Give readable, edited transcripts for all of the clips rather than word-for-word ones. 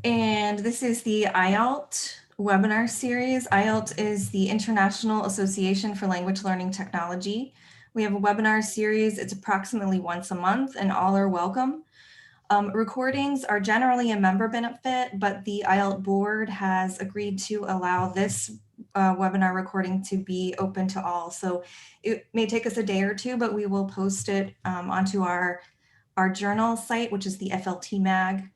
And this is the IALLT webinar series. IALLT is the International Association for Language Learning Technology. We have a webinar series. It's approximately once a month and all are welcome. Recordings are generally a member benefit, but the IALLT board has agreed to allow this webinar recording to be open to all. So it may take us a day or two, but we will post it onto our journal site, which is the FLT mag.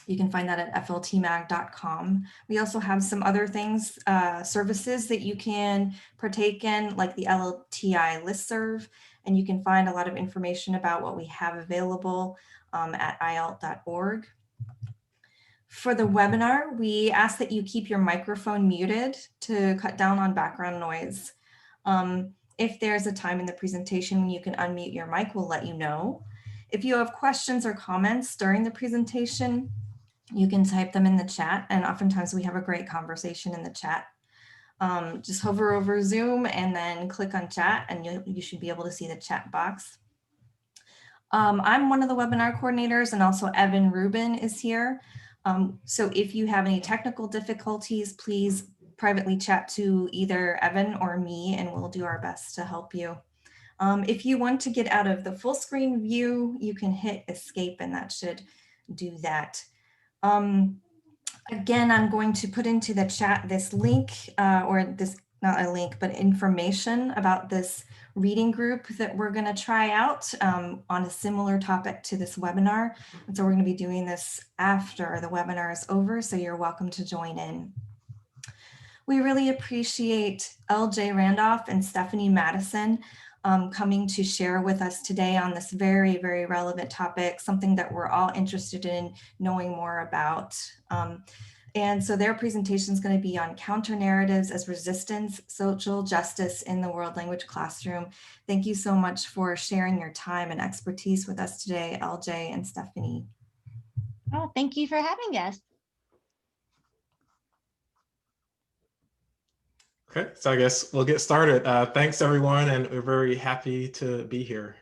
You can find that at fltmag.com. We also have some other things, services that you can partake in, like the LLTI listserv, and you can find a lot of information about what we have available at IALLT.org. For the webinar, we ask that you keep your microphone muted to cut down on background noise. If there's a time in the presentation when you can unmute your mic, we'll let you know. If you have questions or comments during the presentation, you can type them in the chat, and oftentimes we have a great conversation in the chat. Just hover over Zoom and then click on chat, and you should be able to see the chat box. I'm one of the webinar coordinators, and also Evan Rubin is here. So if you have any technical difficulties, please privately chat to either Evan or me, and we'll do our best to help you. If you want to get out of the full screen view, you can hit escape, and that should do that. Again, I'm going to put into the chat this link, or this, not a link, but information about this reading group that we're going to try out on a similar topic to this webinar. And so we're going to be doing this after the webinar is over, so you're welcome to join in. We really appreciate LJ Randolph and Stephanie Madison coming to share with us today on this very, very relevant topic, something that we're all interested in knowing more about. And so their presentation is going to be on counter narratives as resistance, social justice in the world language classroom. Thank you so much for sharing your time and expertise with us today, LJ and Stephanie. Oh, thank you for having us. Okay, so I guess we'll get started. Thanks everyone, and we're very happy to be here.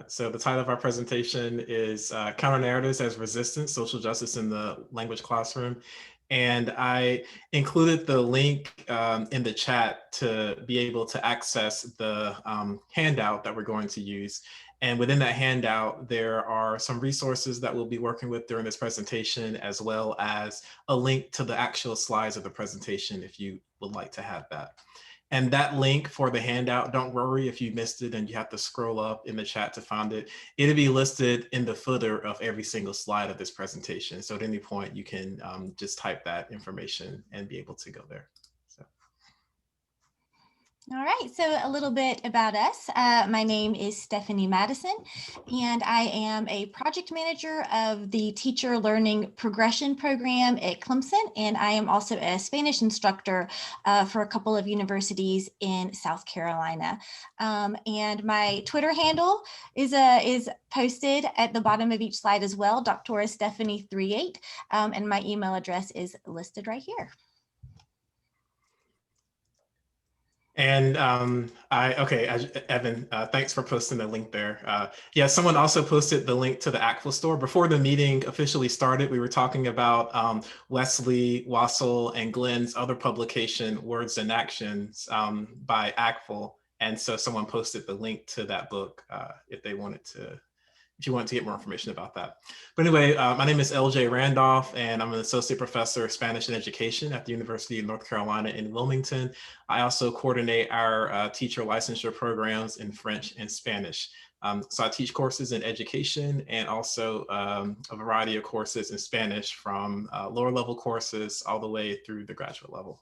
So the title of our presentation is Counter Narratives as Resistance, Social Justice in the Language Classroom. And I included the link in the chat to be able to access the handout that we're going to use. And within that handout, there are some resources that we'll be working with during this presentation, as well as a link to the actual slides of the presentation if you would like to have that. And that link for the handout, don't worry if you missed it and you have to scroll up in the chat to find it. It'll be listed in the footer of every single slide of this presentation. So at any point, you can just type that information and be able to go there. All right, so a little bit about us. My name is Stephanie Madison, and I am a project manager of the Teacher Learning Progression Program at Clemson, and I am also a Spanish instructor for a couple of universities in South Carolina. And my Twitter handle is posted at the bottom of each slide as well, Dr. Stephanie 38, and my email address is listed right here. And Evan, thanks for posting the link there. Yeah, someone also posted the link to the ACTFL store. Before the meeting officially started, we were talking about Wesley, Wassel, and Glenn's other publication, Words and Actions, by ACTFL. And so someone posted the link to that book if you want to get more information about that. But anyway, my name is LJ Randolph, and I'm an associate professor of Spanish and education at the University of North Carolina in Wilmington. I also coordinate our teacher licensure programs in French and Spanish. So I teach courses in education and also a variety of courses in Spanish, from lower level courses all the way through the graduate level.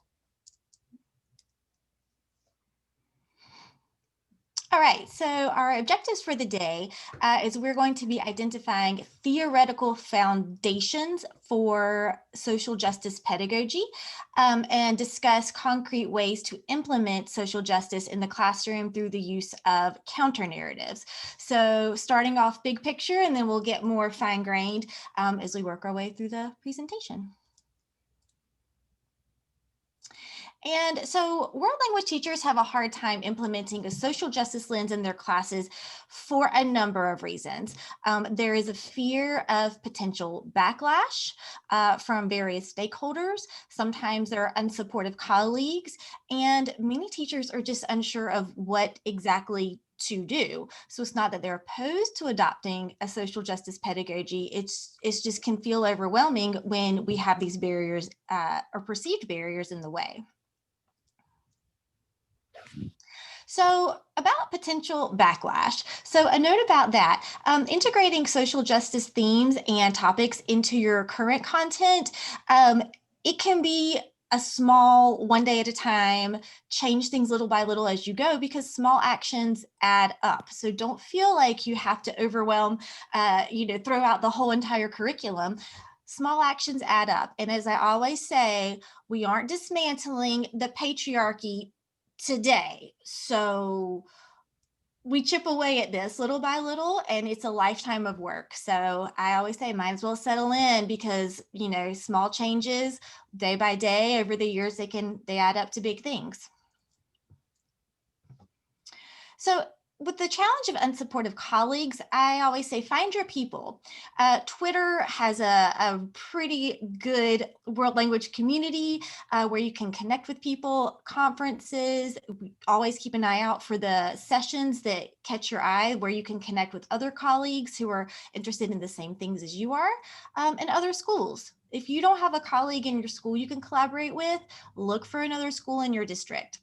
All right, so our objectives for the day is we're going to be identifying theoretical foundations for social justice pedagogy and discuss concrete ways to implement social justice in the classroom through the use of counter narratives. So starting off big picture, and then we'll get more fine-grained as we work our way through the presentation. And so world language teachers have a hard time implementing a social justice lens in their classes for a number of reasons. There is a fear of potential backlash from various stakeholders. Sometimes there are unsupportive colleagues, and many teachers are just unsure of what exactly to do. So it's not that they're opposed to adopting a social justice pedagogy. It's just can feel overwhelming when we have these barriers or perceived barriers in the way. So about potential backlash. So a note about that, integrating social justice themes and topics into your current content, it can be a small, one day at a time, change things little by little as you go, because small actions add up. So don't feel like you have to overwhelm, throw out the whole entire curriculum. Small actions add up. And as I always say, we aren't dismantling the patriarchy today. So we chip away at this little by little, and it's a lifetime of work. So I always say, might as well settle in, because, small changes day by day over the years, they add up to big things. So with the challenge of unsupportive colleagues, I always say, find your people. Twitter has a pretty good world language community where you can connect with people, conferences. Always keep an eye out for the sessions that catch your eye, where you can connect with other colleagues who are interested in the same things as you are, and other schools. If you don't have a colleague in your school you can collaborate with, look for another school in your district.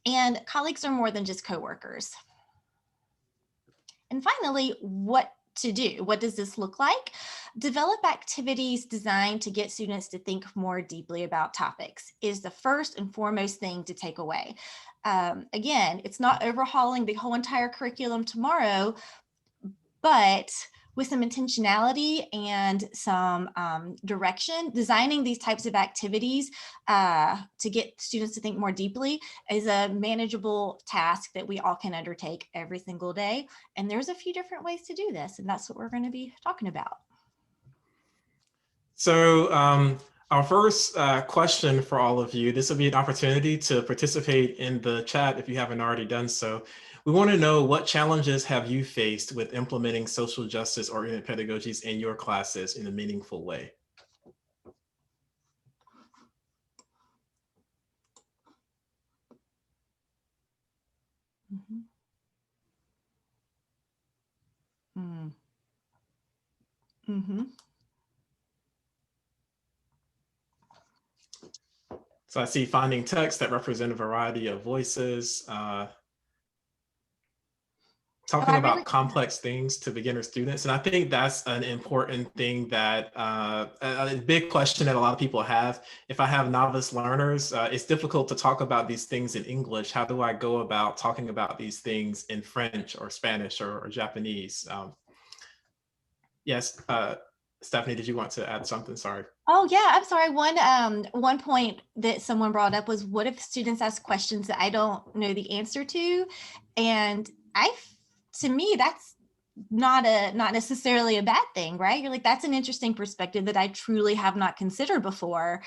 And colleagues are more than just coworkers. And finally, what to do? What does this look like? Develop activities designed to get students to think more deeply about topics is the first and foremost thing to take away. Again, it's not overhauling the whole entire curriculum tomorrow, but with some intentionality and some direction, designing these types of activities to get students to think more deeply is a manageable task that we all can undertake every single day. And there's a few different ways to do this, and that's what we're going to be talking about. So our first question for all of you, this will be an opportunity to participate in the chat if you haven't already done so. We want to know, what challenges have you faced with implementing social justice oriented pedagogies in your classes in a meaningful way? Mm-hmm. Mm. Mm-hmm. So I see finding texts that represent a variety of voices, talking about complex things to beginner students. And I think that's an important thing that a big question that a lot of people have. If I have novice learners, it's difficult to talk about these things in English. How do I go about talking about these things in French or Spanish or Japanese? Yes, Stephanie, did you want to add something? Sorry. Oh yeah, I'm sorry. One point that someone brought up was, what if students ask questions that I don't know the answer to? And to me, that's not necessarily a bad thing, right? You're like, that's an interesting perspective that I truly have not considered before.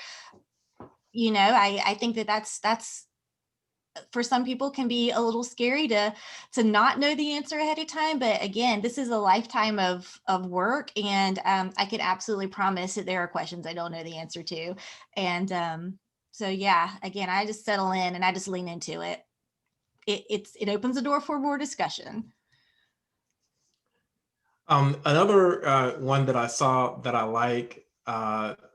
I think that's for some people can be a little scary to not know the answer ahead of time. But again, this is a lifetime of work, and I can absolutely promise that there are questions I don't know the answer to. And so yeah, again, I just settle in and I just lean into it. It opens the door for more discussion. Another one that I saw that I like,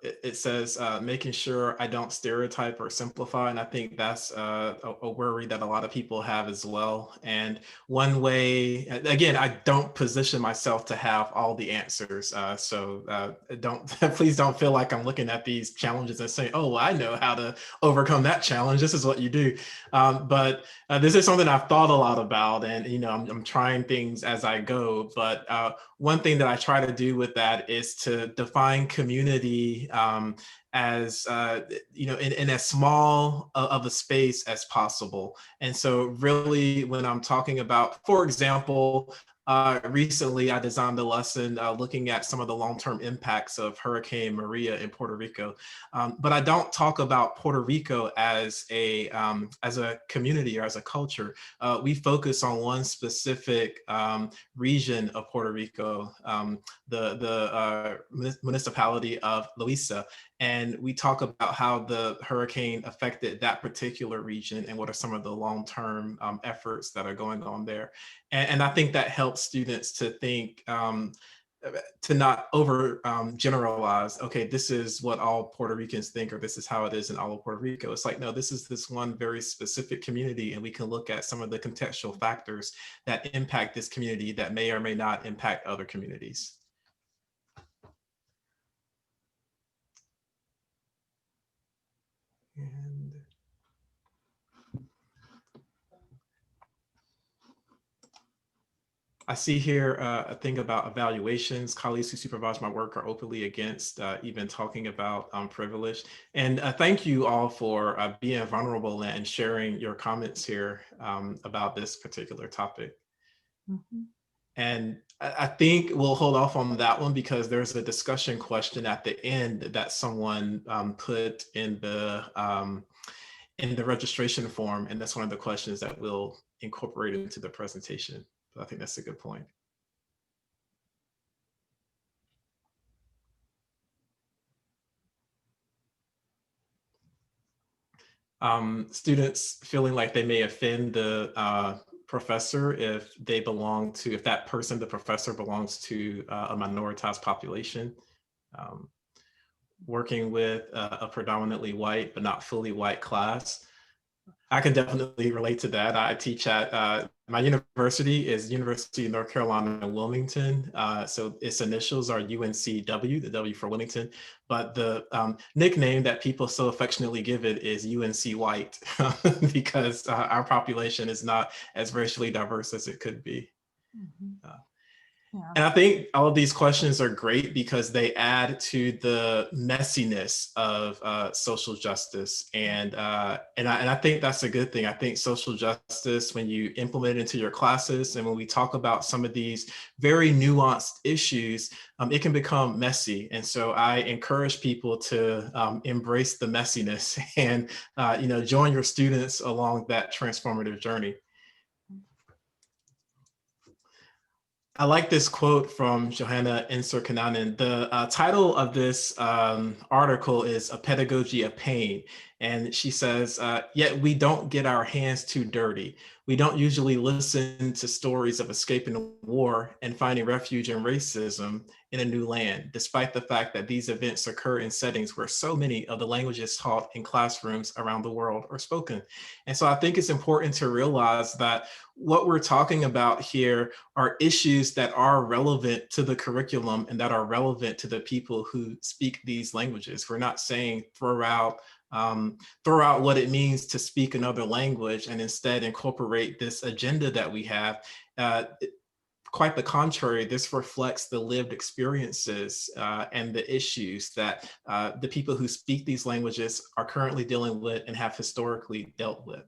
it says making sure I don't stereotype or simplify. And I think that's a worry that a lot of people have as well. And one way, again, I don't position myself to have all the answers. So please don't feel like I'm looking at these challenges and saying, oh, well, I know how to overcome that challenge. This is what you do. But this is something I've thought a lot about, and I'm trying things as I go. But one thing that I try to do with that is to define community as in as small of a space as possible. And so really, when I'm talking about, for example, Recently, I designed a lesson looking at some of the long-term impacts of Hurricane Maria in Puerto Rico. But I don't talk about Puerto Rico as a community or as a culture. We focus on one specific region of Puerto Rico, the municipality of Loíza. And we talk about how the hurricane affected that particular region and what are some of the long-term efforts that are going on there. And I think that helps students to think, to not over generalize, okay, this is what all Puerto Ricans think, or this is how it is in all of Puerto Rico. It's like, no, this is this one very specific community, and we can look at some of the contextual factors that impact this community that may or may not impact other communities. And I see here a thing about evaluations. Colleagues who supervise my work are openly against even talking about privilege. And thank you all for being vulnerable and sharing your comments here about this particular topic. Mm-hmm. And I think we'll hold off on that one because there's a discussion question at the end that someone put in the registration form. And that's one of the questions that we'll incorporate into the presentation. I think that's a good point. Students feeling like they may offend the professor if they belong to, if that person, the professor, belongs to a minoritized population. Working with a predominantly white but not fully white class. I can definitely relate to that. I teach at my university is University of North Carolina in Wilmington. So its initials are UNCW, the W for Wilmington. But the nickname that people so affectionately give it is UNC White because our population is not as racially diverse as it could be. Mm-hmm. Yeah. And I think all of these questions are great because they add to the messiness of social justice. And I think that's a good thing. I think social justice, when you implement it into your classes and when we talk about some of these very nuanced issues, it can become messy. And so I encourage people to embrace the messiness and join your students along that transformative journey. I like this quote from Johanna Inser-Kananen. The title of this article is A Pedagogy of Pain. And she says, yet we don't get our hands too dirty. We don't usually listen to stories of escaping war and finding refuge in racism in a new land, despite the fact that these events occur in settings where so many of the languages taught in classrooms around the world are spoken. And so I think it's important to realize that what we're talking about here are issues that are relevant to the curriculum and that are relevant to the people who speak these languages. We're not saying throw out what it means to speak another language and instead incorporate this agenda that we have. Quite the contrary, this reflects the lived experiences and the issues that the people who speak these languages are currently dealing with and have historically dealt with.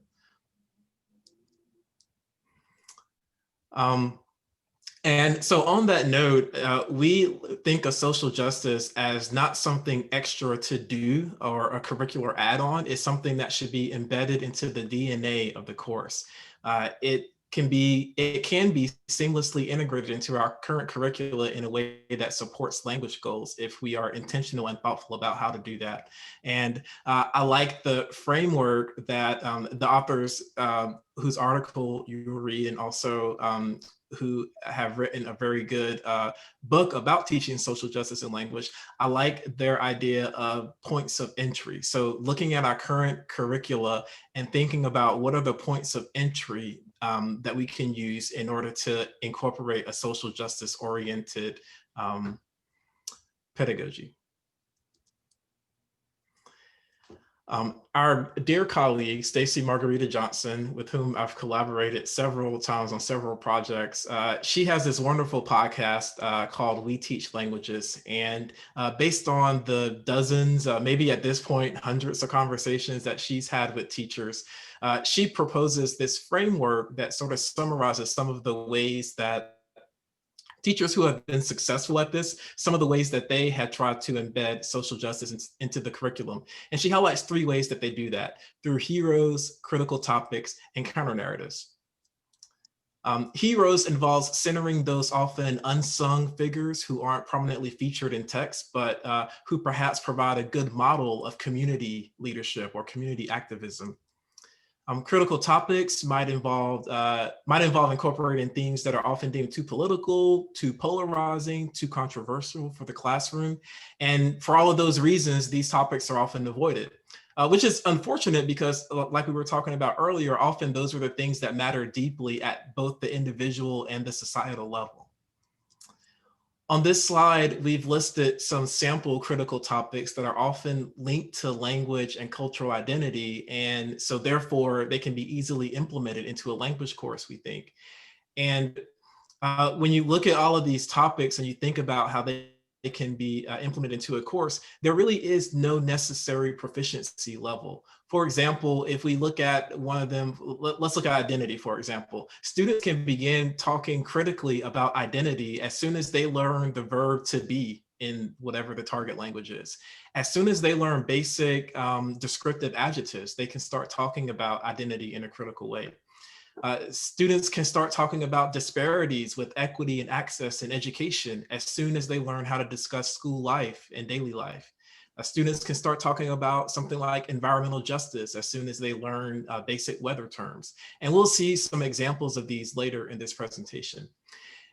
And so on that note, we think of social justice as not something extra to do or a curricular add-on. It's something that should be embedded into the DNA of the course. It can be seamlessly integrated into our current curricula in a way that supports language goals if we are intentional and thoughtful about how to do that. And I like the framework that the authors whose article you read and also who have written a very good book about teaching social justice and language. I like their idea of points of entry. So looking at our current curricula and thinking about what are the points of entry that we can use in order to incorporate a social justice oriented pedagogy. Our dear colleague, Stacey Margarita Johnson, with whom I've collaborated several times on several projects, she has this wonderful podcast called We Teach Languages. And based on the dozens, maybe at this point, hundreds of conversations that she's had with teachers, she proposes this framework that sort of summarizes some of the ways that Teachers who have been successful at this, some of the ways that they had tried to embed social justice into the curriculum. And she highlights 3 ways that they do that: through heroes, critical topics, and counter narratives. Heroes involves centering those often unsung figures who aren't prominently featured in text, but who perhaps provide a good model of community leadership or community activism. Critical topics might involve incorporating themes that are often deemed too political, too polarizing, too controversial for the classroom. And for all of those reasons, these topics are often avoided, which is unfortunate because, like we were talking about earlier, often those are the things that matter deeply at both the individual and the societal level. On this slide, we've listed some sample critical topics that are often linked to language and cultural identity. And so therefore, they can be easily implemented into a language course, we think. And when you look at all of these topics and you think about how they can be implemented into a course, there really is no necessary proficiency level. For example, if we look at one of them, let's look at identity, for example. Students can begin talking critically about identity as soon as they learn the verb to be in whatever the target language is. As soon as they learn basic descriptive adjectives, they can start talking about identity in a critical way. Students can start talking about disparities with equity and access in education as soon as they learn how to discuss school life and daily life. Students can start talking about something like environmental justice as soon as they learn basic weather terms. And we'll see some examples of these later in this presentation.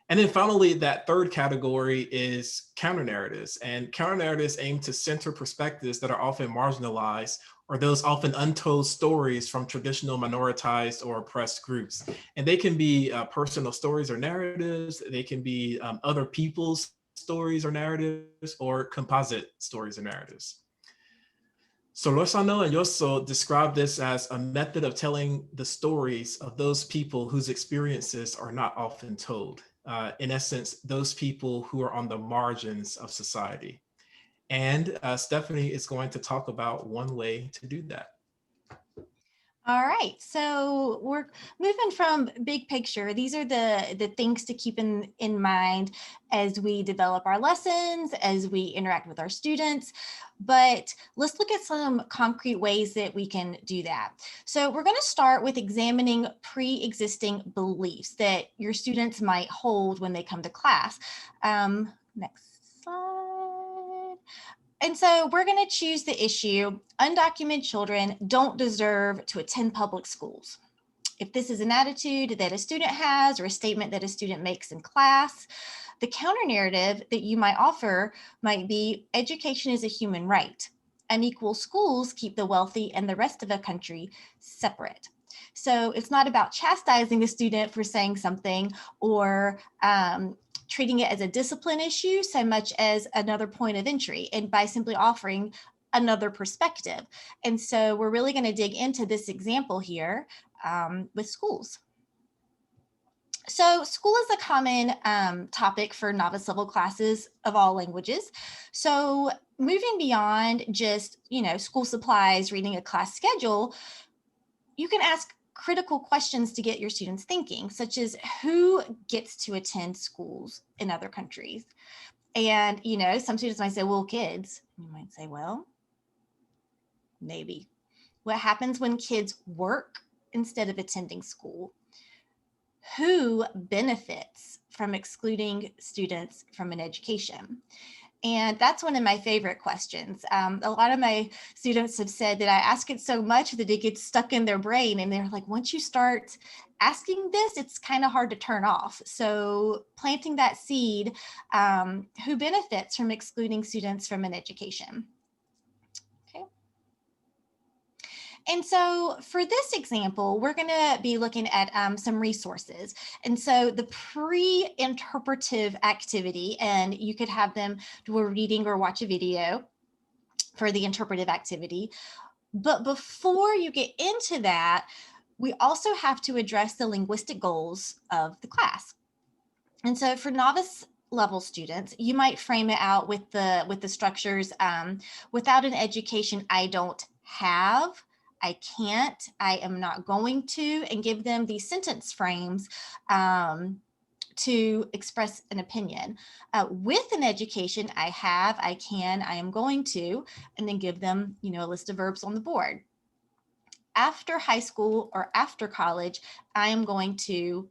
And then finally, that third category is counter narratives. And counter narratives aim to center perspectives that are often marginalized, or those often untold stories from traditional minoritized or oppressed groups. And they can be personal stories or narratives. They can be other people's stories or narratives, or composite stories or narratives. Solorzano and Yosso describe this as a method of telling the stories of those people whose experiences are not often told. In essence, those people who are on the margins of society. And Stephanie is going to talk about one way to do that. All right, so we're moving from big picture. These are the things to keep in mind as we develop our lessons, as we interact with our students. But let's look at some concrete ways that we can do that. So we're going to start with examining pre-existing beliefs that your students might hold when they come to class. Next slide. And so we're going to choose the issue, undocumented children don't deserve to attend public schools. If this is an attitude that a student has or a statement that a student makes in class, the counter narrative that you might offer might be education is a human right. Unequal schools keep the wealthy and the rest of the country separate. So it's not about chastising the student for saying something or treating it as a discipline issue so much as another point of entry, and by simply offering another perspective. And so we're really going to dig into this example here with schools. So school is a common topic for novice level classes of all languages. So moving beyond just, school supplies, reading a class schedule, you can ask critical questions to get your students thinking, such as who gets to attend schools in other countries? And, some students might say, well, kids. You might say, well, maybe. What happens when kids work instead of attending school? Who benefits from excluding students from an education? And that's one of my favorite questions. A lot of my students have said that I ask it so much that it gets stuck in their brain. And they're like, once you start asking this, it's kind of hard to turn off. So planting that seed, who benefits from excluding students from an education? Okay. And so for this example, we're going to be looking at some resources. And so the pre-interpretive activity, and you could have them do a reading or watch a video for the interpretive activity. But before you get into that, we also have to address the linguistic goals of the class. And so for novice level students, you might frame it out with the structures, without an education, I don't have, I can't, I am not going to, and give them these sentence frames to express an opinion. With an education, I have, I can, I am going to, and then give them, a list of verbs on the board. After high school or after college, I am going to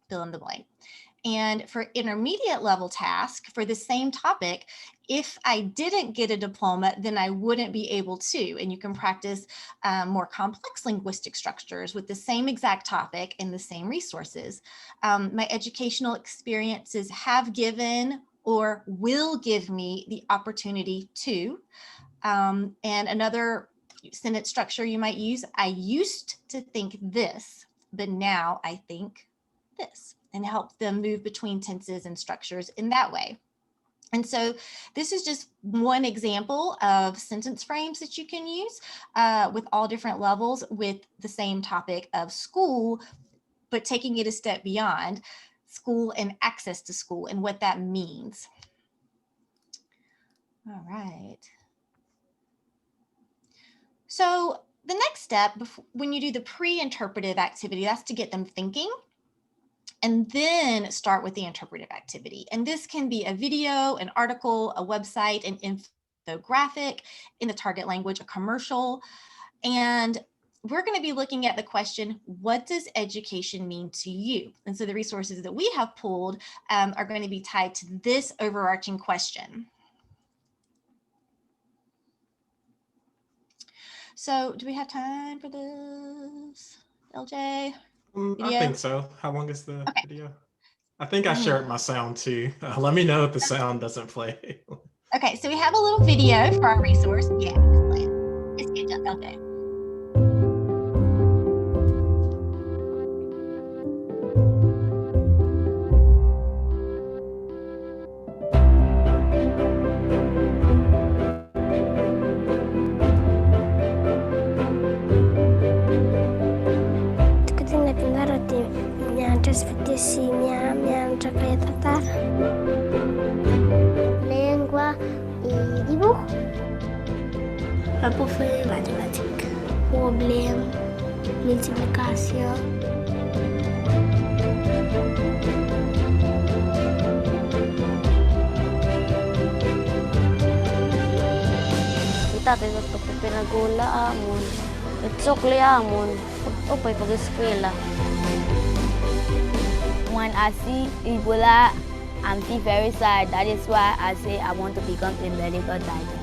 fill in the blank. And for intermediate level task for the same topic, if I didn't get a diploma, then I wouldn't be able to. And you can practice more complex linguistic structures with the same exact topic and the same resources. My educational experiences have given or will give me the opportunity to. And another sentence structure you might use, I used to think this, but now I think this, and help them move between tenses and structures in that way. And so this is just one example of sentence frames that you can use with all different levels with the same topic of school, but taking it a step beyond school and access to school and what that means. All right. So the next step when you do the pre-interpretive activity, that's to get them thinking, and then start with the interpretive activity. And this can be a video, an article, a website, an infographic in the target language, a commercial. And we're going to be looking at the question, what does education mean to you? And so the resources that we have pulled are going to be tied to this overarching question. So do we have time for this, LJ? I think so. How long is the Okay. video? I think I shared my sound too. Let me know if the sound doesn't play. Okay, so we have a little video for our resource. Yeah, it's playing. It's good, LJ. Lengua e dibujo. Aku prefer matematik. Problem, multiplication. Kita tayo pinagula amon. Itsukli amon. Upay pag-eskwela. When I see Ebola, I feel very sad. That is why I say I want to become a medical doctor.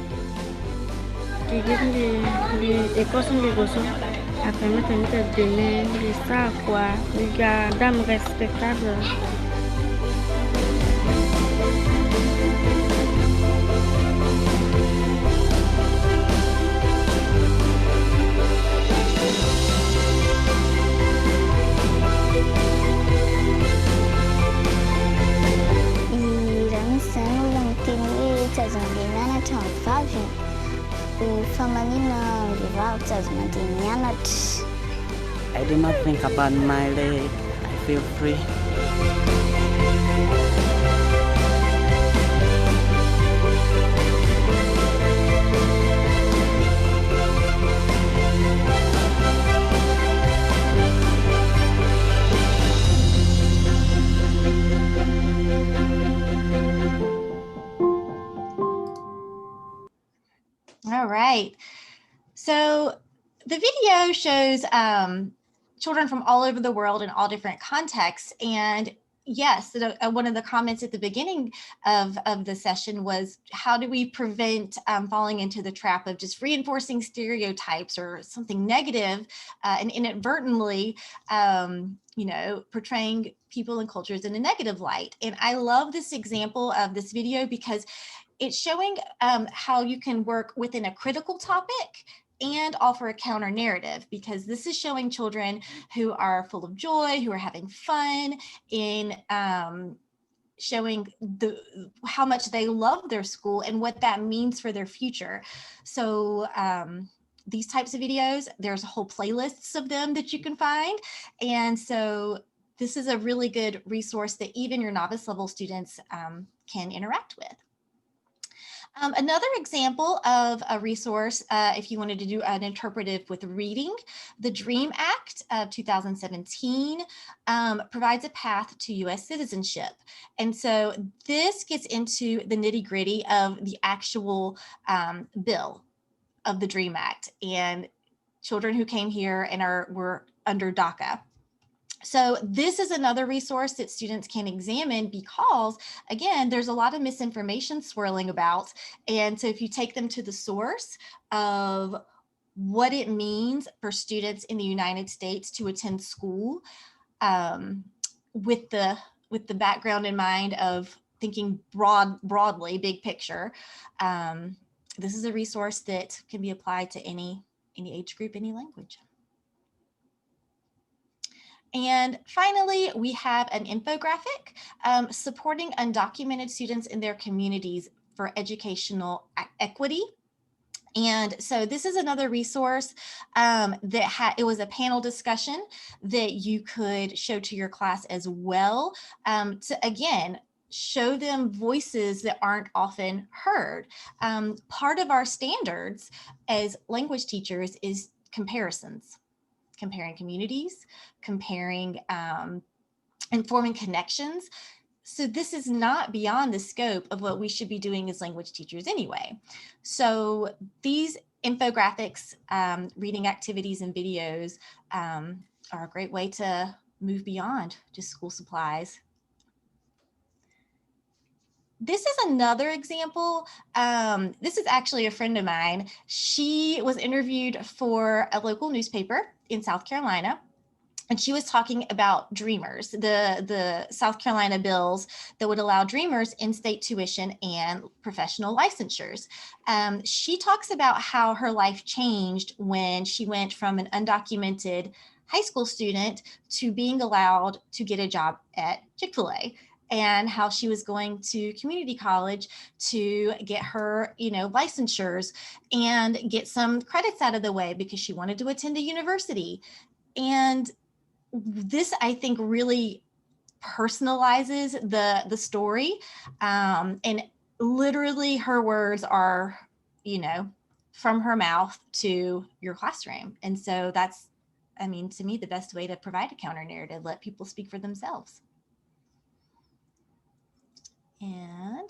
Les personnes qui reçoivent a permis de donner les savoirs, les dames respectables. I do not think about my leg. I feel free. All right. So the video shows children from all over the world in all different contexts. And yes, one of the comments at the beginning of the session was, how do we prevent falling into the trap of just reinforcing stereotypes or something negative and inadvertently, portraying people and cultures in a negative light. And I love this example of this video because it's showing how you can work within a critical topic and offer a counter narrative, because this is showing children who are full of joy, who are having fun, in showing how much they love their school and what that means for their future. So these types of videos, there's whole playlists of them that you can find. And so this is a really good resource that even your novice level students can interact with. Another example of a resource, if you wanted to do an interpretive with reading, the DREAM Act of 2017 provides a path to U.S. citizenship. And so this gets into the nitty-gritty of the actual bill of the DREAM Act and children who came here and were under DACA. So this is another resource that students can examine because, again, there's a lot of misinformation swirling about. And so if you take them to the source of what it means for students in the United States to attend school, with the background in mind of thinking broadly, big picture, this is a resource that can be applied to any age group, any language. And finally, we have an infographic supporting undocumented students in their communities for educational equity. And so this is another resource it was a panel discussion that you could show to your class as well to, again, show them voices that aren't often heard. Part of our standards as language teachers is comparisons. Comparing communities, comparing and forming connections. So this is not beyond the scope of what we should be doing as language teachers anyway. So these infographics, reading activities and videos are a great way to move beyond just school supplies. This is another example. This is actually a friend of mine. She was interviewed for a local newspaper in South Carolina, and she was talking about Dreamers, the South Carolina bills that would allow Dreamers in-state tuition and professional licensures. She talks about how her life changed when she went from an undocumented high school student to being allowed to get a job at Chick-fil-A, and how she was going to community college to get her, licensures and get some credits out of the way because she wanted to attend a university. And this, I think, really personalizes the story. And literally her words are, from her mouth to your classroom. And so that's, to me, the best way to provide a counter narrative, let people speak for themselves. And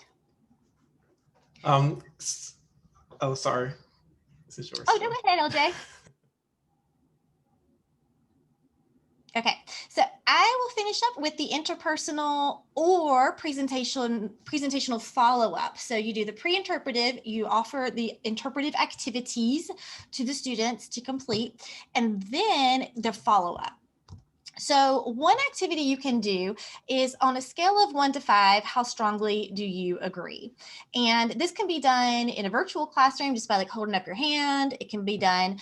oh, sorry. This is yours. Oh, go ahead, LJ. Okay, so I will finish up with the interpersonal or presentational follow-up. So you do the pre-interpretive, you offer the interpretive activities to the students to complete, and then the follow-up. So one activity you can do is on a scale of 1 to 5, how strongly do you agree? And this can be done in a virtual classroom just by holding up your hand. It can be done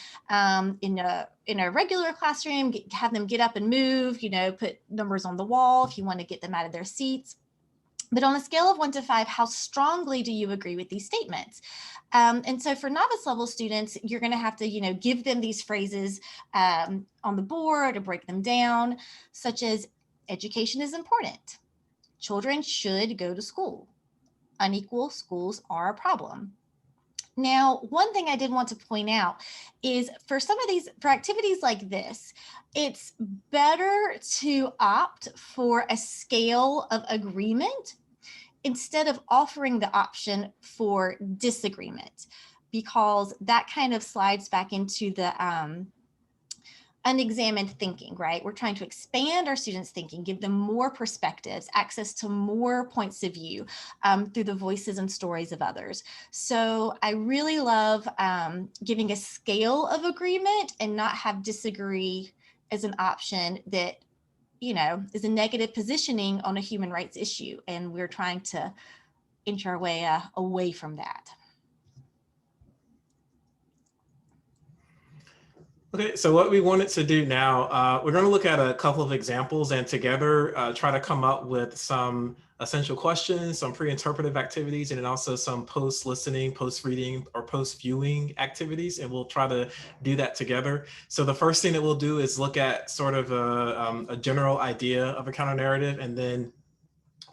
in a regular classroom, have them get up and move, put numbers on the wall if you want to get them out of their seats. But on a scale of 1 to 5, how strongly do you agree with these statements? And so for novice level students, you're going to have to, give them these phrases on the board or break them down, such as education is important. Children should go to school. Unequal schools are a problem. Now, one thing I did want to point out is for activities like this, it's better to opt for a scale of agreement instead of offering the option for disagreement, because that kind of slides back into the unexamined thinking, right? We're trying to expand our students' thinking, give them more perspectives, access to more points of view through the voices and stories of others. So I really love giving a scale of agreement and not have disagree as an option that, is a negative positioning on a human rights issue. And we're trying to inch our way away from that. Okay, so what we wanted to do now, we're going to look at a couple of examples and together try to come up with some essential questions, some pre-interpretive activities, and then also some post-listening, post-reading, or post-viewing activities, and we'll try to do that together. So the first thing that we'll do is look at sort of a general idea of a counter narrative, and then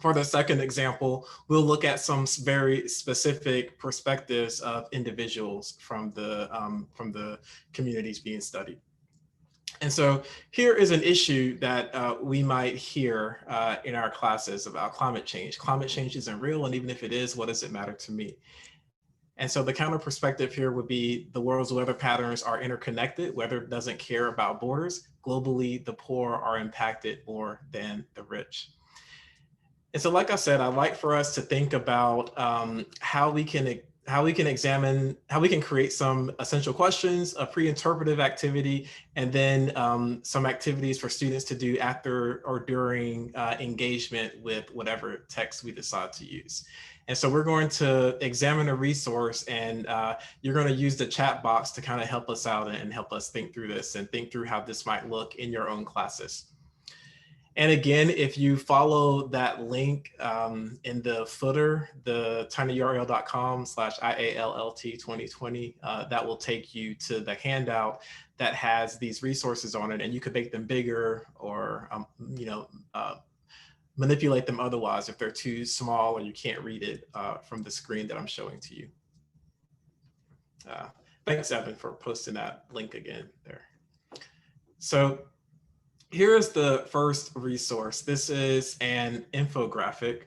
For the second example, we'll look at some very specific perspectives of individuals from the communities being studied. And so here is an issue that we might hear in our classes about climate change. Climate change isn't real, and even if it is, what does it matter to me? And so the counter perspective here would be the world's weather patterns are interconnected. Weather doesn't care about borders. Globally, the poor are impacted more than the rich. And so, like I said, I'd like for us to think about how we can create some essential questions, a pre-interpretive activity, and then some activities for students to do after or during engagement with whatever text we decide to use. And so we're going to examine a resource, and you're going to use the chat box to kind of help us out and help us think through this and think through how this might look in your own classes. And again, if you follow that link in the footer, the tinyurl.com/IALLT2020, that will take you to the handout that has these resources on it, and you could make them bigger or manipulate them otherwise if they're too small or you can't read it from the screen that I'm showing to you. Thanks, Evan, for posting that link again there. So here's the first resource. This is an infographic.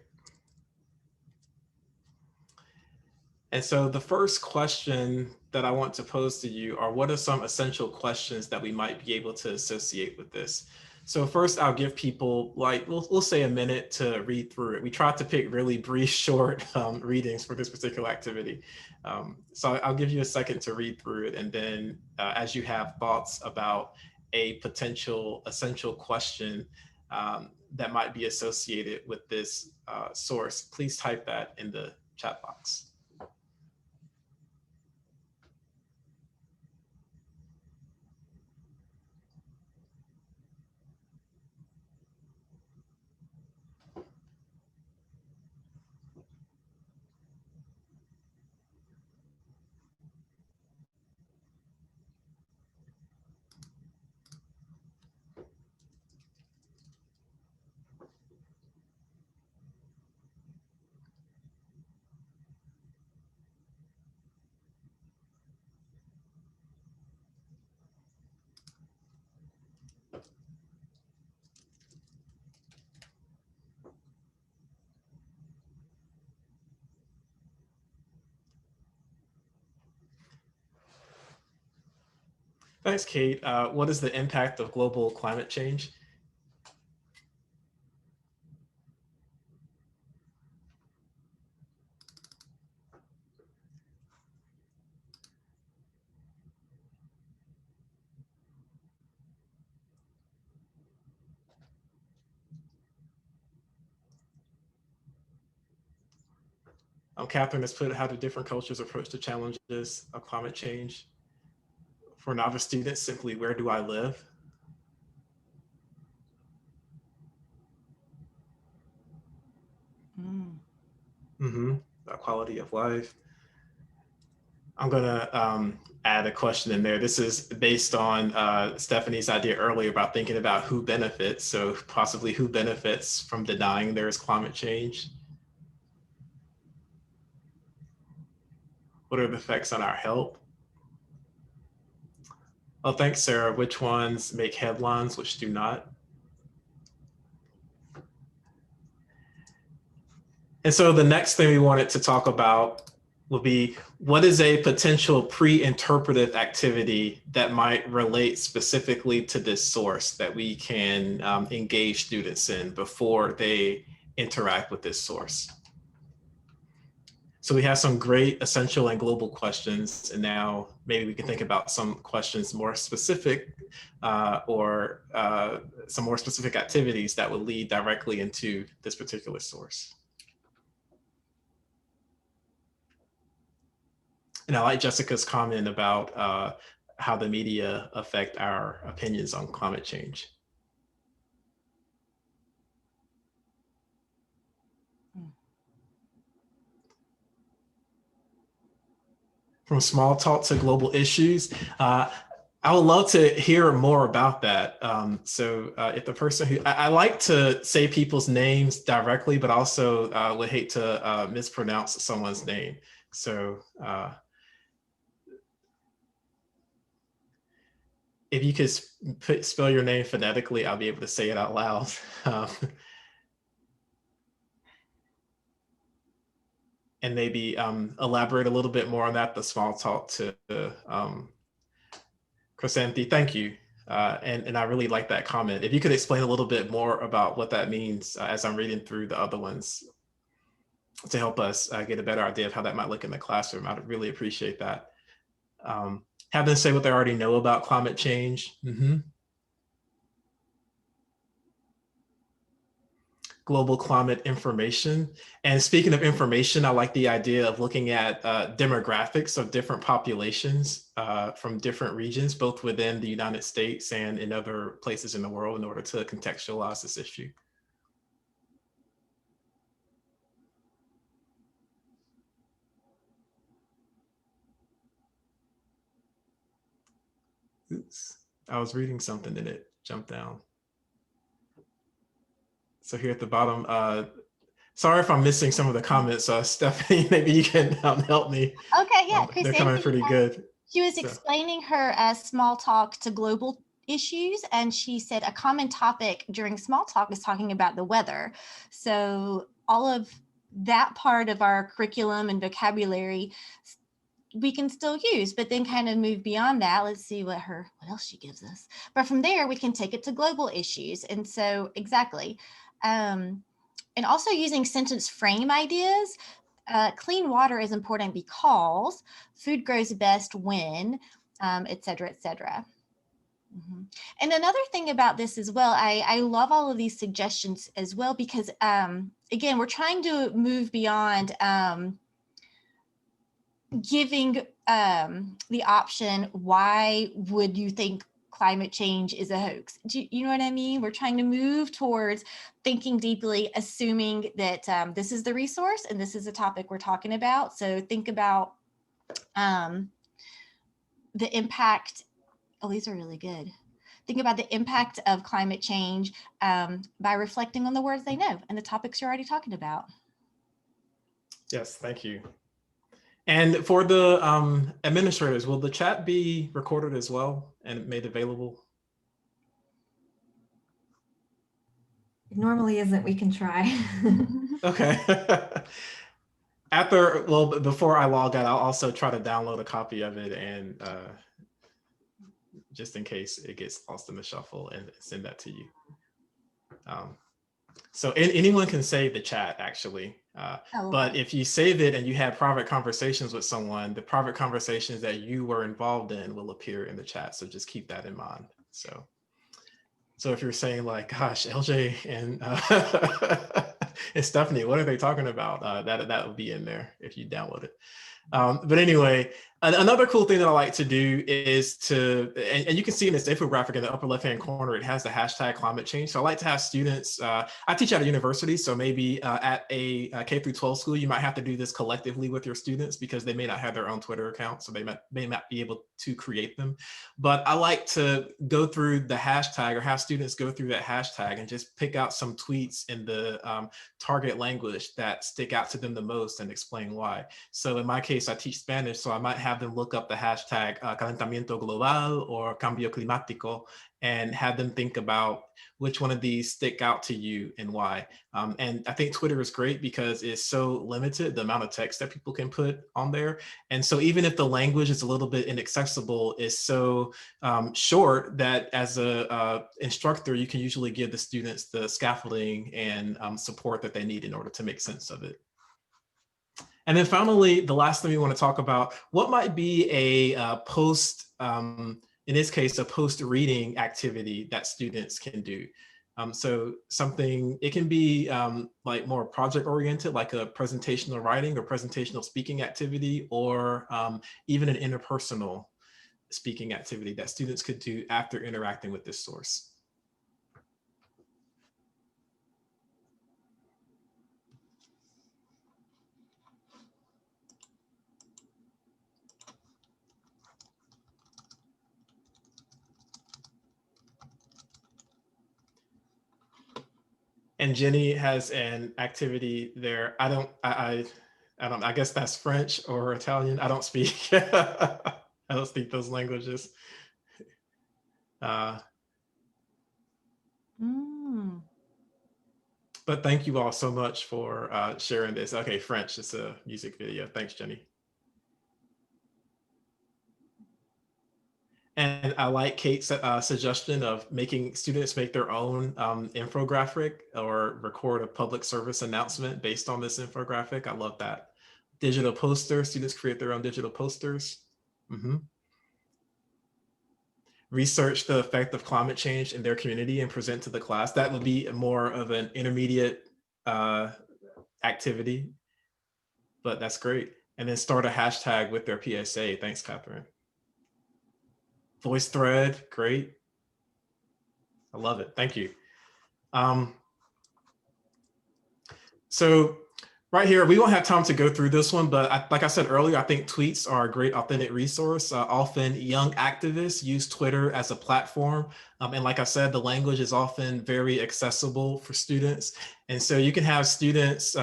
And so the first question that I want to pose to you are, what are some essential questions that we might be able to associate with this? So first, I'll give people we'll say a minute to read through it. We tried to pick really brief, short readings for this particular activity. So I'll give you a second to read through it. And then as you have thoughts about a potential essential question that might be associated with this source, please type that in the chat box. Thanks, Kate. What is the impact of global climate change? Catherine has put, how do different cultures approach the challenges of climate change? For novice students, simply, where do I live? Quality of life. I'm gonna add a question in there. This is based on Stephanie's idea earlier about thinking about who benefits. So possibly who benefits from denying there is climate change? What are the effects on our health? Oh, thanks, Sarah. Which ones make headlines, which do not? And so the next thing we wanted to talk about will be, what is a potential pre-interpretive activity that might relate specifically to this source that we can engage students in before they interact with this source? So we have some great essential and global questions, and now maybe we can think about some questions more specific or some more specific activities that would lead directly into this particular source. And I like Jessica's comment about how the media affect our opinions on climate change. From small talk to global issues. I would love to hear more about that. So if the person who, I like to say people's names directly, but also would hate to mispronounce someone's name. So if you could spell your name phonetically, I'll be able to say it out loud. And maybe elaborate a little bit more on that, the small talk to Chrysanthi, thank you. And I really like that comment. If you could explain a little bit more about what that means as I'm reading through the other ones to help us get a better idea of how that might look in the classroom, I'd really appreciate that. Have them say what they already know about climate change. Global climate information. And speaking of information, I like the idea of looking at demographics of different populations from different regions, both within the United States and in other places in the world in order to contextualize this issue. Oops, I was reading something and it jumped down. So here at the bottom, sorry if I'm missing some of the comments. Stephanie, maybe you can help me. Okay, yeah, They're coming pretty good. She was explaining her small talk to global issues, and she said a common topic during small talk is talking about the weather. So all of that part of our curriculum and vocabulary we can still use, but then kind of move beyond that. Let's see what else she gives us. But from there, we can take it to global issues. And so exactly. And also using sentence frame ideas. Clean water is important because food grows best when, et cetera, et cetera. And another thing about this as well, I love all of these suggestions as well, because again, we're trying to move beyond giving the option, why would you think climate change is a hoax? Do you know what I mean? We're trying to move towards thinking deeply, assuming that this is the resource and this is the topic we're talking about. So think about the impact. Oh, these are really good. Think about the impact of climate change by reflecting on the words they know and the topics you're already talking about. Yes, thank you. And for the administrators, will the chat be recorded as well and made available? It normally isn't. We can try. Okay. Before I log out, I'll also try to download a copy of it and just in case it gets lost in the shuffle and send that to you. So anyone can save the chat actually. But if you save it and you had private conversations with someone, the private conversations that you were involved in will appear in the chat. So just keep that in mind. So if you're saying like, gosh, LJ and, and Stephanie, what are they talking about? That would be in there if you download it. But anyway, another cool thing that I like to do is and you can see in this infographic in the upper left-hand corner, it has the hashtag climate change. So I like to have students, I teach at a university, so maybe at a K through 12 school, you might have to do this collectively with your students because they may not have their own Twitter account, so they may not be able to create them. But I like to go through the hashtag or have students go through that hashtag and just pick out some tweets in the target language that stick out to them the most and explain why. So in my case, I teach Spanish, so I might have them look up the hashtag calentamiento global or cambio climático and have them think about which one of these stick out to you and why. And I think Twitter is great because it's so limited, the amount of text that people can put on there. And so even if the language is a little bit inaccessible, it's so short that as a instructor, you can usually give the students the scaffolding and support that they need in order to make sense of it. And then finally, the last thing we want to talk about, what might be a post, in this case, a post-reading activity that students can do. So something, it can be like more project-oriented, like a presentational writing or presentational speaking activity, or even an interpersonal speaking activity that students could do after interacting with this source. And Jenny has an activity there. I guess that's French or Italian. I don't speak. I don't speak those languages. But thank you all so much for sharing this. Okay, French, it's a music video. Thanks, Jenny. And I like Kate's suggestion of making students make their own infographic or record a public service announcement based on this infographic. I love that. Digital poster, students create their own digital posters. Research the effect of climate change in their community and present to the class. That would be more of an intermediate activity, but that's great. And then start a hashtag with their PSA. Thanks, Catherine. Voice thread, great. I love it, thank you. So right here, we won't have time to go through this one, but like I said earlier, I think tweets are a great authentic resource. Often young activists use Twitter as a platform. And like I said, the language is often very accessible for students. And so you can have students,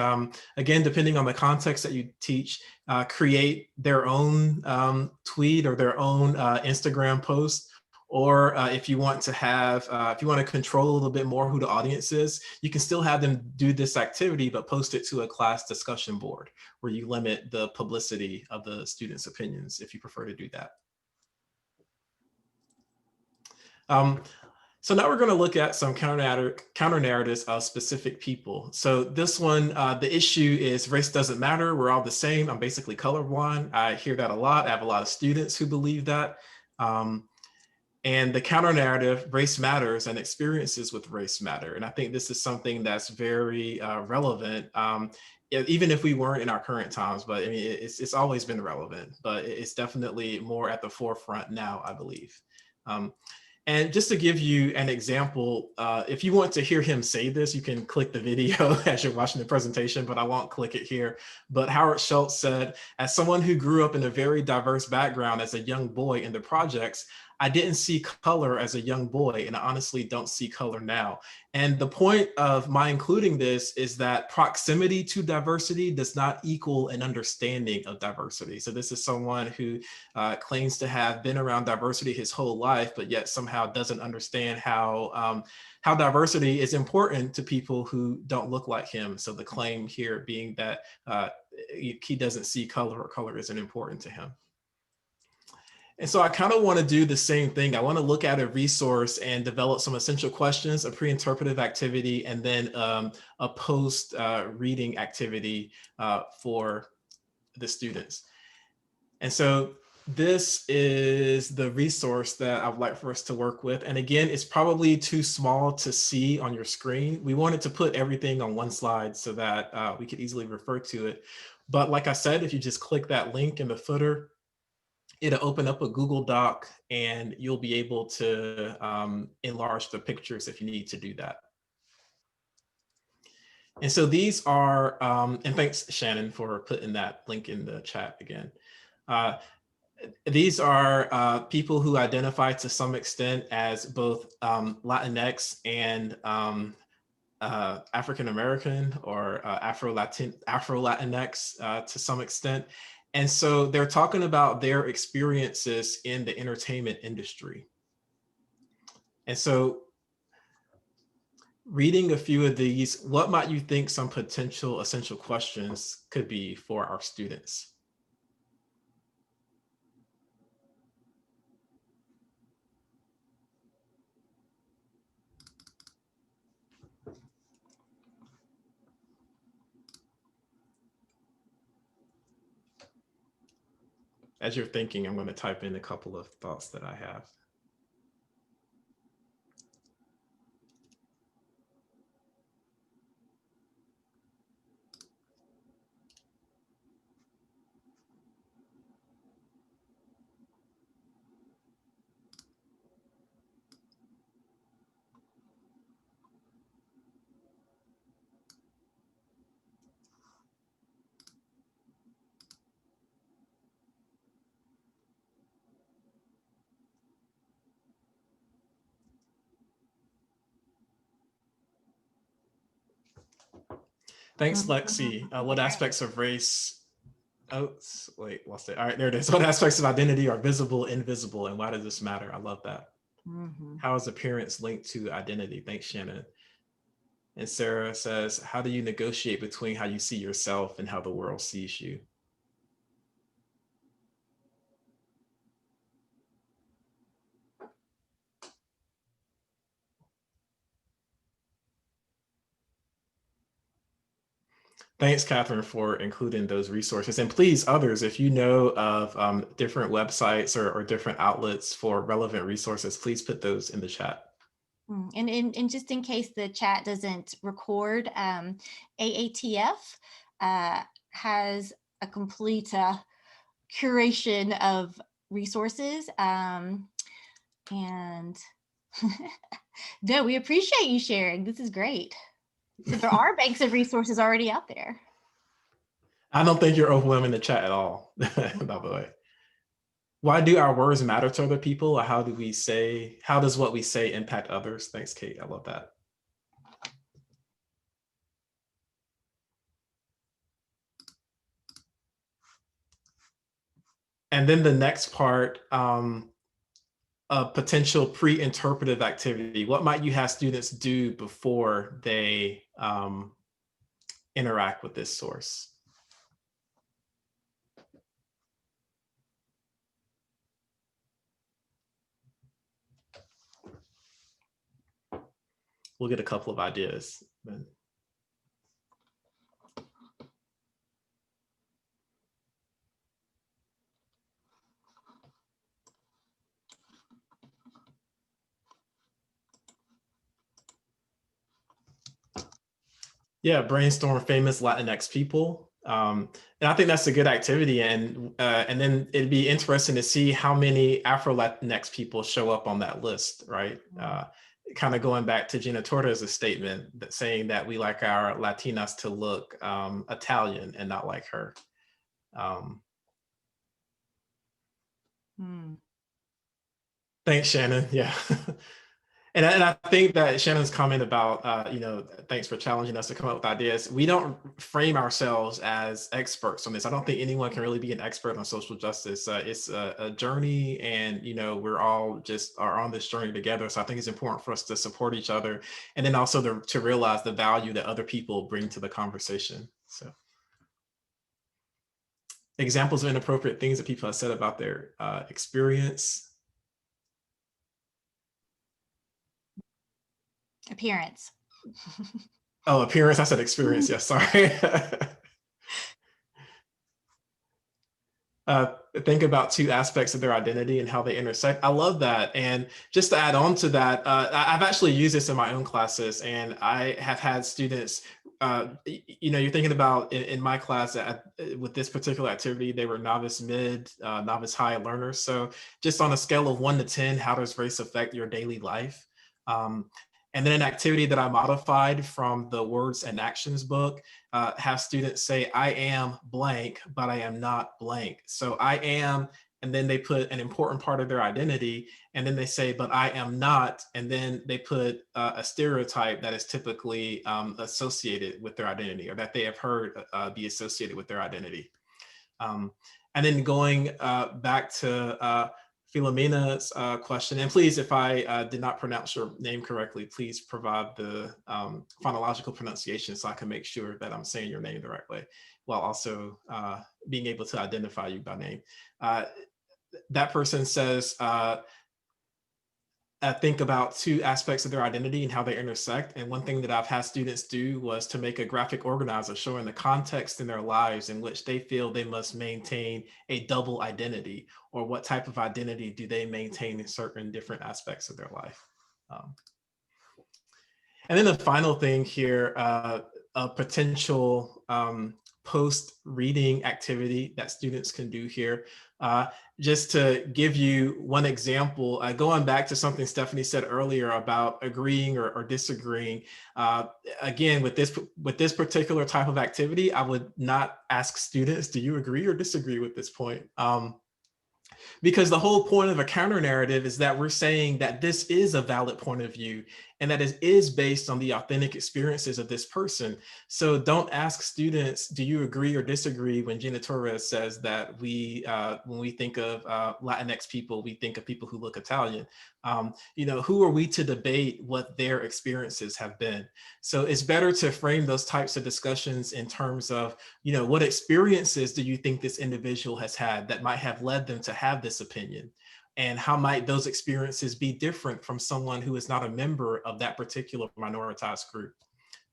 again, depending on the context that you teach, create their own tweet or their own Instagram post. Or if you want to have, if you want to control a little bit more who the audience is, you can still have them do this activity, but post it to a class discussion board where you limit the publicity of the students' opinions if you prefer to do that. So now we're going to look at some counter narratives of specific people. So this one, the issue is race doesn't matter. We're all the same. I'm basically colorblind. I hear that a lot. I have a lot of students who believe that. And the counter narrative, race matters and experiences with race matter. And I think this is something that's very relevant, even if we weren't in our current times, but I mean, it's always been relevant, but it's definitely more at the forefront now, I believe. And just to give you an example, if you want to hear him say this, you can click the video as you're watching the presentation, but I won't click it here. But Howard Schultz said, as someone who grew up in a very diverse background as a young boy in the projects, I didn't see color as a young boy, and I honestly don't see color now. And the point of my including this is that proximity to diversity does not equal an understanding of diversity. So this is someone who claims to have been around diversity his whole life, but yet somehow doesn't understand how diversity is important to people who don't look like him. So the claim here being that he doesn't see color or color isn't important to him. And so I kind of want to do the same thing. I want to look at a resource and develop some essential questions, a pre-interpretive activity, and then a post-reading activity for the students. And so this is the resource that I'd like for us to work with. And again, it's probably too small to see on your screen. We wanted to put everything on one slide so that we could easily refer to it. But like I said, if you just click that link in the footer, it'll open up a Google Doc and you'll be able to enlarge the pictures if you need to do that. And so these are, and thanks Shannon for putting that link in the chat again. These are people who identify to some extent as both Latinx and African American or Afro-Latinx to some extent. And so they're talking about their experiences in the entertainment industry. And so reading a few of these, what might you think some potential essential questions could be for our students? As you're thinking, I'm going to type in a couple of thoughts that I have. Thanks, Lexi. What aspects of race? Oh, wait, lost it. All right, there it is. What aspects of identity are visible, invisible, and why does this matter? I love that. How is appearance linked to identity? Thanks, Shannon. And Sarah says, how do you negotiate between how you see yourself and how the world sees you? Thanks, Catherine, for including those resources. And please, others, if you know of different websites or different outlets for relevant resources, please put those in the chat. And just in case the chat doesn't record, AATF has a complete curation of resources. And no, we appreciate you sharing. This is great. So there are banks of resources already out there. I don't think you're overwhelming the chat at all, by the way. Why do our words matter to other people? Or how does what we say impact others? Thanks, Kate. I love that. And then the next part, a potential pre-interpretive activity. What might you have students do before they interact with this source? We'll get a couple of ideas. Yeah, brainstorm famous Latinx people. And I think that's a good activity. And then it'd be interesting to see how many Afro-Latinx people show up on that list, right? Kind of going back to Gina Torres' statement that saying that we like our Latinas to look Italian and not like her. Thanks, Shannon. Yeah. And I think that Shannon's comment about, thanks for challenging us to come up with ideas. We don't frame ourselves as experts on this. I don't think anyone can really be an expert on social justice. It's a journey, and we're all just are on this journey together. So I think it's important for us to support each other, and then also to realize the value that other people bring to the conversation. So examples of inappropriate things that people have said about their experience. Appearance. Oh, appearance. I said experience. Yes, sorry. Think about two aspects of their identity and how they intersect. I love that. And just to add on to that, I've actually used this in my own classes, and I have had students, you're thinking about in my class with this particular activity, they were novice mid, novice high learners. So just on a scale of 1 to 10, how does race affect your daily life? And then an activity that I modified from the Words and Actions book, have students say, I am blank, but I am not blank. So I am, and then they put an important part of their identity, and then they say, but I am not, and then they put a stereotype that is typically associated with their identity, or that they have heard be associated with their identity. And then going back to Philomena's question, and please, if I did not pronounce your name correctly, please provide the phonological pronunciation so I can make sure that I'm saying your name the right way, while also being able to identify you by name. That person says, think about two aspects of their identity and how they intersect. And one thing that I've had students do was to make a graphic organizer showing the context in their lives in which they feel they must maintain a double identity, or what type of identity do they maintain in certain different aspects of their life. And then the final thing here, a potential post-reading activity that students can do here. Just to give you one example, going back to something Stephanie said earlier about agreeing or disagreeing. Again, with this particular type of activity, I would not ask students, do you agree or disagree with this point? Because the whole point of a counter narrative is that we're saying that this is a valid point of view and that it is based on the authentic experiences of this person. So don't ask students, do you agree or disagree when Gina Torres says that when we think of Latinx people, we think of people who look Italian. Who are we to debate what their experiences have been? So it's better to frame those types of discussions in terms of, what experiences do you think this individual has had that might have led them to have this opinion? And how might those experiences be different from someone who is not a member of that particular minoritized group?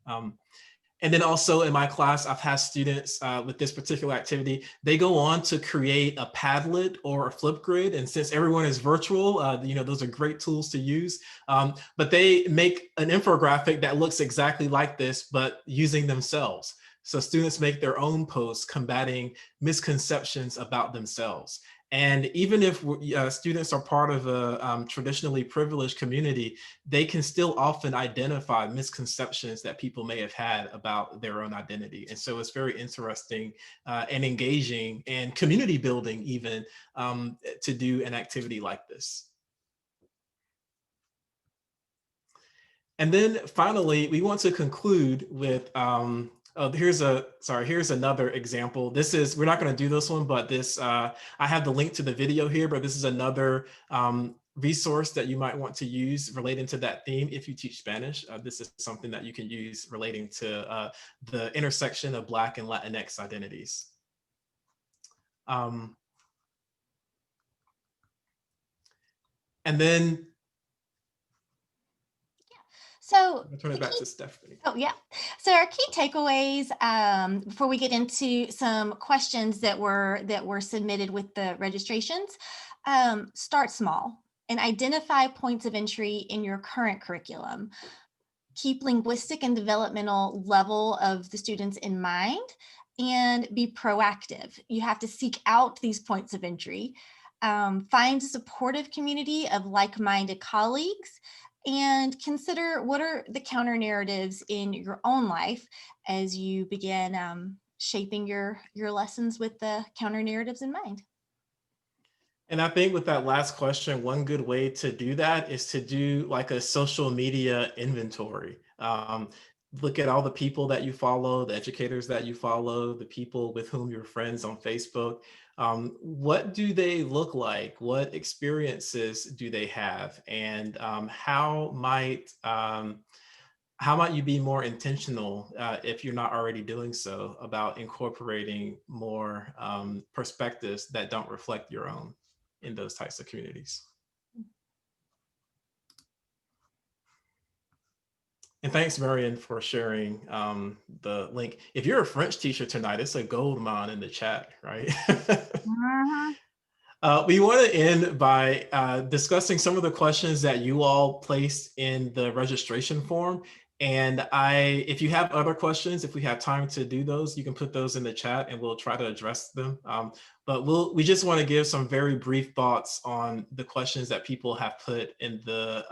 And then also in my class, I've had students with this particular activity, they go on to create a Padlet or a Flipgrid. And since everyone is virtual, those are great tools to use. But they make an infographic that looks exactly like this, but using themselves. So students make their own posts combating misconceptions about themselves. And even if students are part of a traditionally privileged community, they can still often identify misconceptions that people may have had about their own identity. And so it's very interesting and engaging and community building even to do an activity like this. And then finally, we want to conclude with here's another example. We're not going to do this one, but this, I have the link to the video here, but this is another resource that you might want to use relating to that theme if you teach Spanish. This is something that you can use relating to the intersection of Black and Latinx identities. And then So I'll turn it back to Stephanie. Oh, yeah. So our key takeaways before we get into some questions that were submitted with the registrations, start small and identify points of entry in your current curriculum. Keep linguistic and developmental level of the students in mind and be proactive. You have to seek out these points of entry. Find a supportive community of like-minded colleagues, and consider what are the counter narratives in your own life as you begin shaping your lessons with the counter narratives in mind. And I think with that last question, one good way to do that is to do like a social media inventory. Look at all the people that you follow, the educators that you follow, the people with whom you're friends on Facebook. What do they look like? What experiences do they have? And how might you be more intentional if you're not already doing so about incorporating more perspectives that don't reflect your own in those types of communities? And thanks, Marian, for sharing the link. If you're a French teacher tonight, it's a gold mine in the chat, right? We want to end by discussing some of the questions that you all placed in the registration form. And if you have other questions, if we have time to do those, you can put those in the chat and we'll try to address them. But we just want to give some very brief thoughts on the questions that people have put in the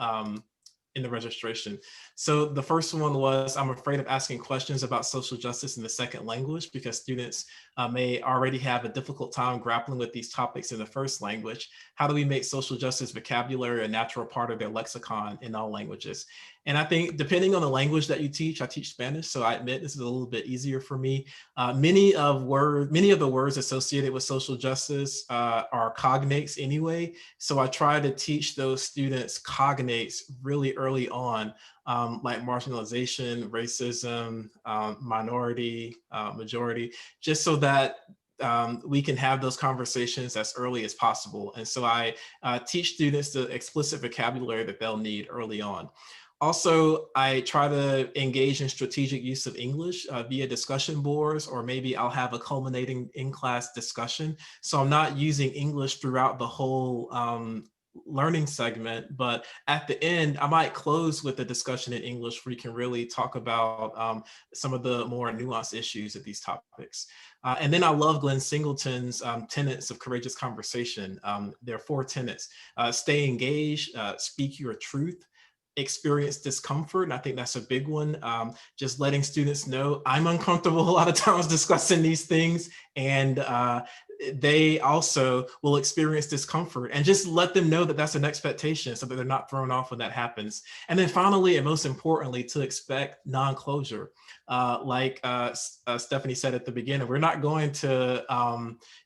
registration. So the first one was, I'm afraid of asking questions about social justice in the second language because students may already have a difficult time grappling with these topics in the first language. How do we make social justice vocabulary a natural part of their lexicon in all languages? And I think depending on the language that you teach, I teach Spanish, so I admit this is a little bit easier for me. Many of the words associated with social justice are cognates anyway. So I try to teach those students cognates really early on, like marginalization, racism, minority, majority, just so that we can have those conversations as early as possible. And so I teach students the explicit vocabulary that they'll need early on. Also, I try to engage in strategic use of English via discussion boards, or maybe I'll have a culminating in-class discussion. So I'm not using English throughout the whole learning segment, but at the end, I might close with a discussion in English where we can really talk about some of the more nuanced issues of these topics. And then I love Glenn Singleton's tenets of courageous conversation. There are 4 tenets: stay engaged, speak your truth, experience discomfort. And I think that's a big one. Just letting students know I'm uncomfortable a lot of times discussing these things, and they also will experience discomfort, and just let them know that that's an expectation so that they're not thrown off when that happens. And then finally, and most importantly, to expect non-closure. Like Stephanie said at the beginning, we're not going to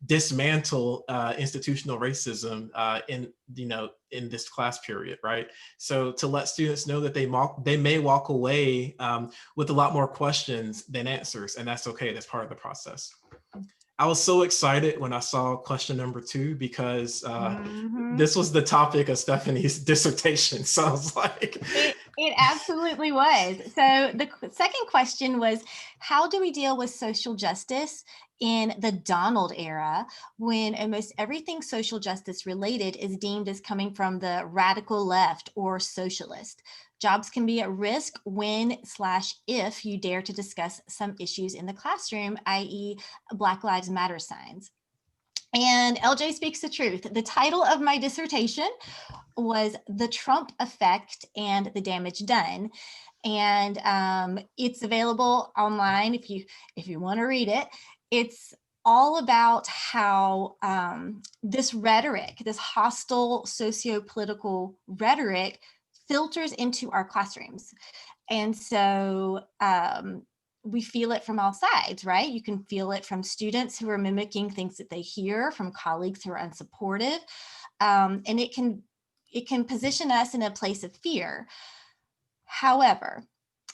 dismantle institutional racism in this class period, right? So to let students know that they may walk away with a lot more questions than answers, and that's okay. That's part of the process. I was so excited when I saw question number 2 because this was the topic of Stephanie's dissertation. So I was like, it absolutely was. So the second question was, how do we deal with social justice in the Donald era, when almost everything social justice related is deemed as coming from the radical left or socialist? Jobs can be at risk when/if you dare to discuss some issues in the classroom, i.e. Black Lives Matter signs. And LJ speaks the truth. The title of my dissertation was The Trump Effect and the Damage Done. And it's available online if you want to read it. It's all about how this rhetoric, this hostile socio-political rhetoric, filters into our classrooms. And so we feel it from all sides, right? You can feel it from students who are mimicking things that they hear, from colleagues who are unsupportive, and it can position us in a place of fear. However,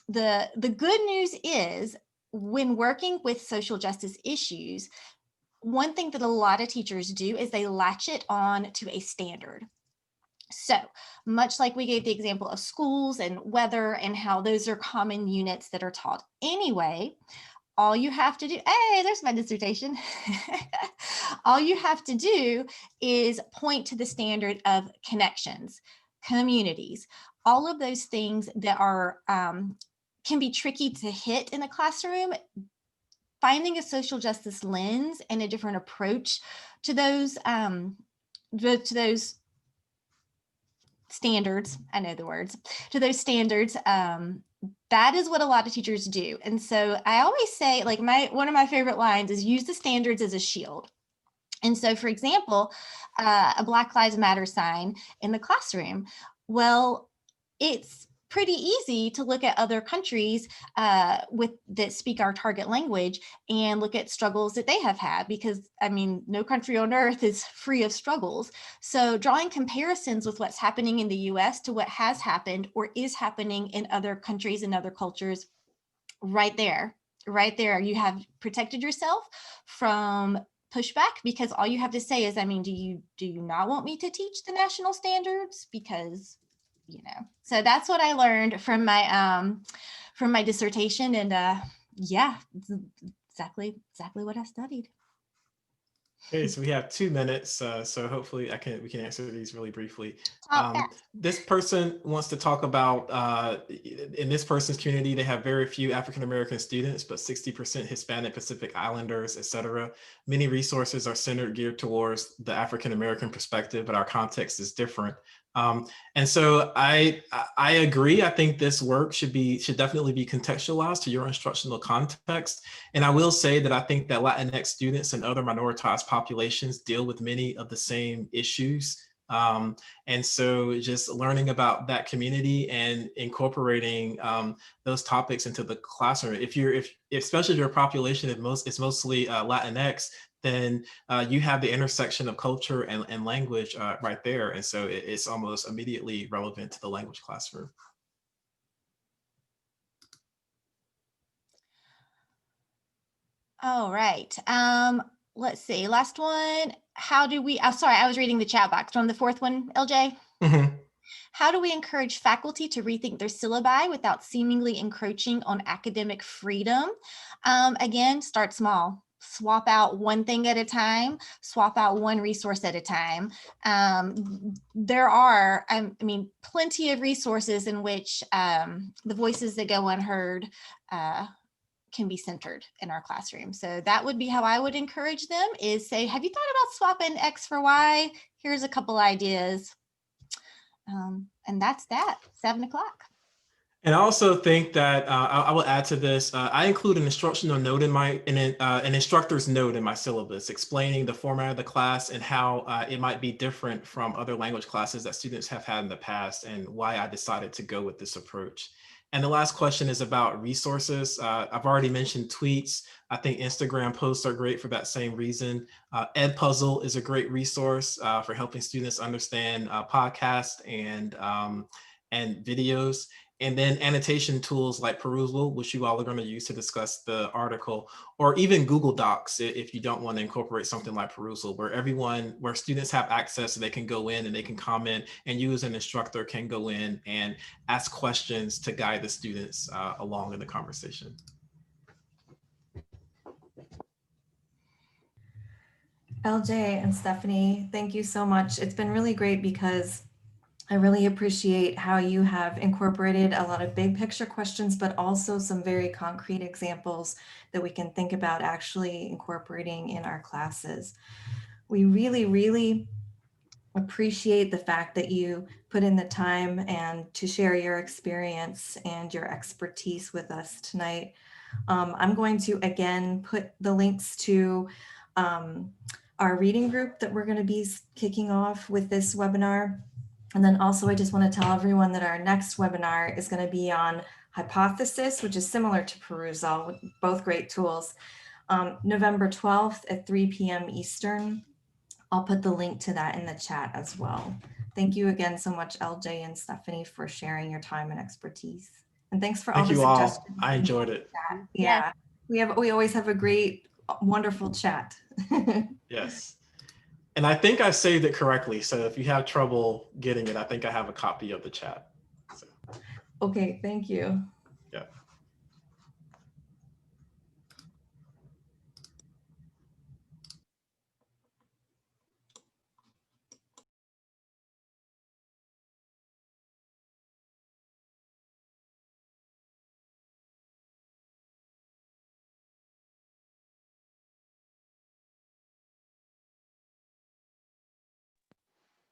the good news is, when working with social justice issues, one thing that a lot of teachers do is they latch it on to a standard. So much like we gave the example of schools and weather and how those are common units that are taught anyway, all you have to do, hey, there's my dissertation. All you have to do is point to the standard of connections, communities, all of those things that are can be tricky to hit in a classroom. Finding a social justice lens and a different approach to those standards, I know the words, to those standards, that is what a lot of teachers do. And so I always say, like, one of my favorite lines is, use the standards as a shield. And so, for example, a Black Lives Matter sign in the classroom, well, it's pretty easy to look at other countries that speak our target language and look at struggles that they have had, because I mean, no country on earth is free of struggles. So drawing comparisons with what's happening in the US to what has happened or is happening in other countries and other cultures, right there, you have protected yourself from pushback, because all you have to say is, I mean, do you not want me to teach the national standards? Because so that's what I learned from my dissertation, and yeah, it's exactly what I studied. Okay, so we have 2 minutes, so hopefully we can answer these really briefly. This person wants to talk about, in this person's community, they have very few African-American students, but 60% Hispanic, Pacific Islanders, etc. Many resources are geared towards the African-American perspective, but our context is different. And so I agree. I think this work should definitely be contextualized to your instructional context. And I will say that I think that Latinx students and other minoritized populations deal with many of the same issues. And so just learning about that community and incorporating those topics into the classroom. Especially if your population is mostly Latinx, then you have the intersection of culture and language right there. And so it's almost immediately relevant to the language classroom. All right. Let's see. Last one. How do we, sorry, I was reading the chat box from the fourth one, LJ. Mm-hmm. How do we encourage faculty to rethink their syllabi without seemingly encroaching on academic freedom? Again, start small. Swap out one thing at a time, swap out one resource at a time. There are, plenty of resources in which the voices that go unheard can be centered in our classroom. So that would be how I would encourage them, is say, have you thought about swapping X for Y? Here's a couple ideas. And that's that, 7 o'clock. And I also think that I will add to this. I include an instructional note in an instructor's note in my syllabus, explaining the format of the class and how it might be different from other language classes that students have had in the past, and why I decided to go with this approach. And the last question is about resources. I've already mentioned tweets. I think Instagram posts are great for that same reason. Edpuzzle is a great resource for helping students understand podcasts and videos. And then annotation tools like Perusal, which you all are going to use to discuss the article, or even Google Docs if you don't want to incorporate something like Perusal, where students have access, so they can go in and they can comment, and you as an instructor can go in and ask questions to guide the students along in the conversation. LJ and Stephanie, thank you so much. It's been really great because I really appreciate how you have incorporated a lot of big picture questions, but also some very concrete examples that we can think about actually incorporating in our classes. We really, really appreciate the fact that you put in the time and to share your experience and your expertise with us tonight. I'm going to again put the links to our reading group that we're going to be kicking off with this webinar. And then also, I just want to tell everyone that our next webinar is going to be on hypothesis, which is similar to Perusal, both great tools, November 12th at 3 p.m. Eastern. I'll put the link to that in the chat as well. Thank you again so much, LJ and Stephanie, for sharing your time and expertise. And thanks for all the suggestions. Thank you all. I enjoyed it. Yeah, we always have a great, wonderful chat. Yes. And I think I saved it correctly. So if you have trouble getting it, I think I have a copy of the chat. So. Okay, thank you. Yeah.